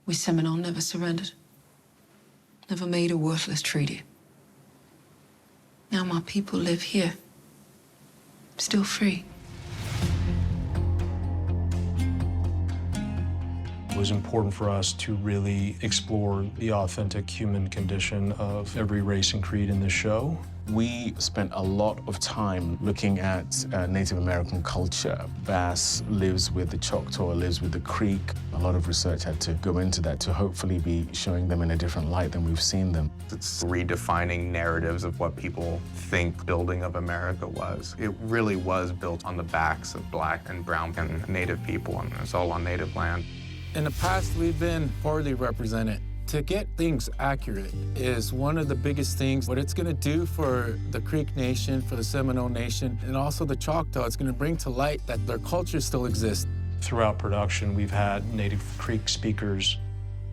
We Seminole never surrendered. Never made a worthless treaty. Now my people live here. Still free. It was important for us to really explore the authentic human condition of every race and creed in this show. We spent a lot of time looking at Native American culture. Bass lives with the Choctaw, lives with the Creek. A lot of research had to go into that to hopefully be showing them in a different light than we've seen them. It's redefining narratives of what people think building of America was. It really was built on the backs of Black and brown and Native people, and it's all on Native land. In the past, we've been poorly represented. To get things accurate is one of the biggest things. What it's going to do for the Creek Nation, for the Seminole Nation, and also the Choctaw, it's going to bring to light that their culture still exists. Throughout production, we've had Native Creek speakers,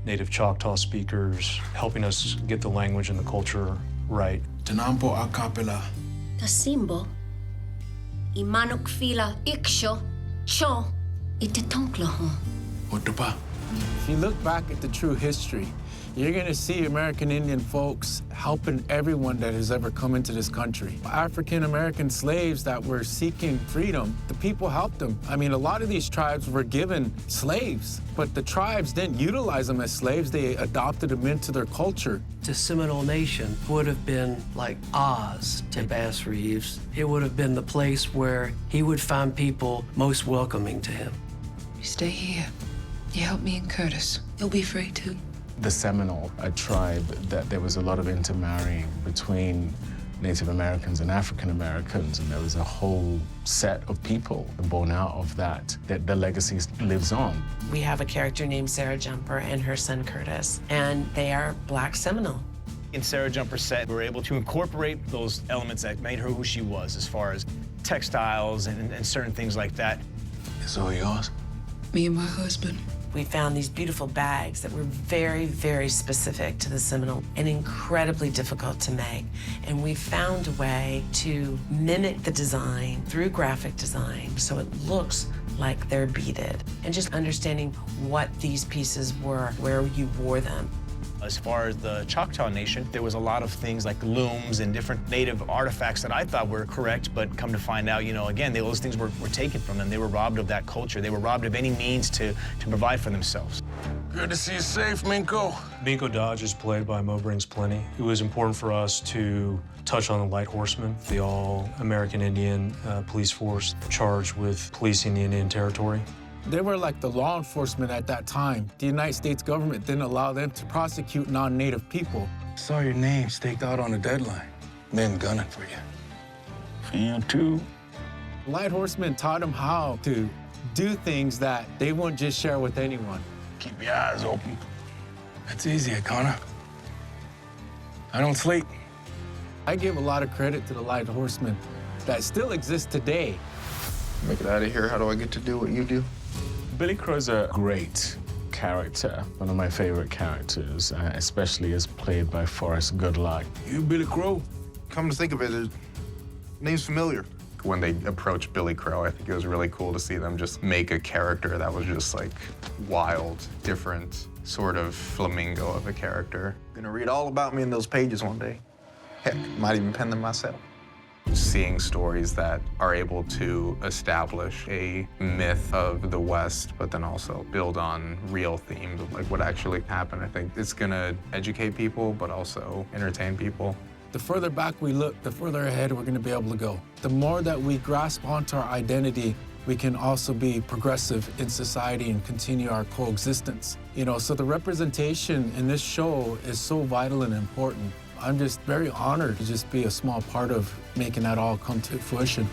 Native Choctaw speakers, helping us get the language and the culture right. Tenampo a capella. Tasimbo, imanok fila iksho, cho, itetonkloho. Otopa. If you look back at the true history, you're going to see American Indian folks helping everyone that has ever come into this country. African-American slaves that were seeking freedom, the people helped them. I mean, a lot of these tribes were given slaves, but the tribes didn't utilize them as slaves. They adopted them into their culture. The Seminole Nation would have been like Oz to Bass Reeves. It would have been the place where he would find people most welcoming to him. You stay here. You help me and Curtis. You'll be free, too. The Seminole, a tribe that there was a lot of intermarrying between Native Americans and African Americans, and there was a whole set of people born out of that the legacy lives on. We have a character named Sarah Jumper and her son Curtis, and they are Black Seminole. In Sarah Jumper's set, we were able to incorporate those elements that made her who she was, as far as textiles and certain things like that. Is all yours? Me and my husband. We found these beautiful bags that were very, very specific to the Seminole and incredibly difficult to make. And we found a way to mimic the design through graphic design so it looks like they're beaded. And just understanding what these pieces were, where you wore them. As far as the Choctaw Nation, there was a lot of things like looms and different native artifacts that I thought were correct, but come to find out, again, those things were taken from them. They were robbed of that culture. They were robbed of any means to provide for themselves. Good to see you safe, Minko. Minko Dodge is played by Mo Brings Plenty. It was important for us to touch on the Light Horsemen, the all-American Indian police force charged with policing the Indian Territory. They were like the law enforcement at that time. The United States government didn't allow them to prosecute non-Native people. Saw your name staked out on the deadline. Men gunning for you. For you too. Light Horsemen taught them how to do things that they wouldn't just share with anyone. Keep your eyes open. That's easy, Connor. I don't sleep. I give a lot of credit to the Light Horsemen that still exist today. Make it out of here. How do I get to do what you do? Billy Crow's a great character, one of my favorite characters, especially as played by Forrest Goodluck. You Billy Crow? Come to think of it, his name's familiar. When they approached Billy Crow, I think it was really cool to see them just make a character that was just like wild, different, sort of flamingo of a character. Gonna read all about me in those pages one day. Heck, might even pen them myself. Seeing stories that are able to establish a myth of the West, but then also build on real themes of like what actually happened. I think it's gonna educate people, but also entertain people. The further back we look, the further ahead we're gonna be able to go. The more that we grasp onto our identity, we can also be progressive in society and continue our coexistence. So the representation in this show is so vital and important. I'm just very honored to just be a small part of making that all come to fruition.